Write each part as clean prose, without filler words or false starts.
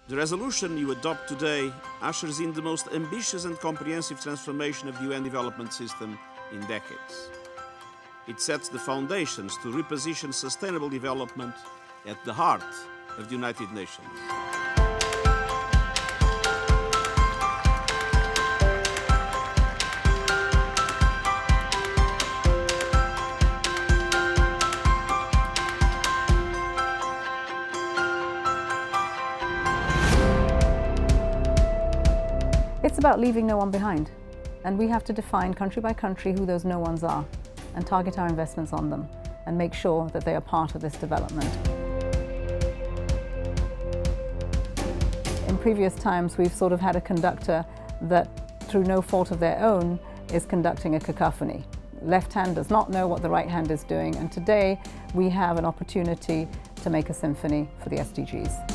The resolution you adopt today ushers in the most ambitious and comprehensive transformation of the UN development system in decades. It sets the foundations to reposition sustainable development at the heart of the United Nations. It's about leaving no one behind, and we have to define country by country who those no ones are and target our investments on them and make sure that they are part of this development. In previous times, we've sort of had a conductor that, through no fault of their own, is conducting a cacophony. Left hand does not know what the right hand is doing, and today we have an opportunity to make a symphony for the SDGs.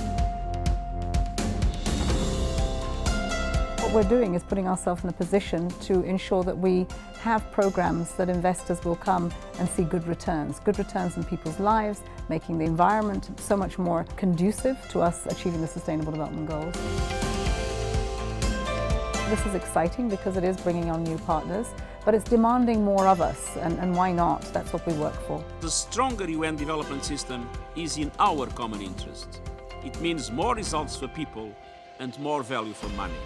What we're doing is putting ourselves in a position to ensure that we have programs that investors will come and see good returns in people's lives, making the environment so much more conducive to us achieving the Sustainable Development Goals. This is exciting because it is bringing on new partners, but it's demanding more of us, and why not? That's what we work for. The stronger UN development system is in our common interest. It means more results for people and more value for money.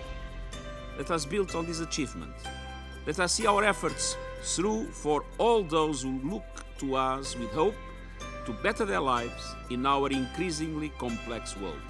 Let us build on this achievement. Let us see our efforts through for all those who look to us with hope to better their lives in our increasingly complex world.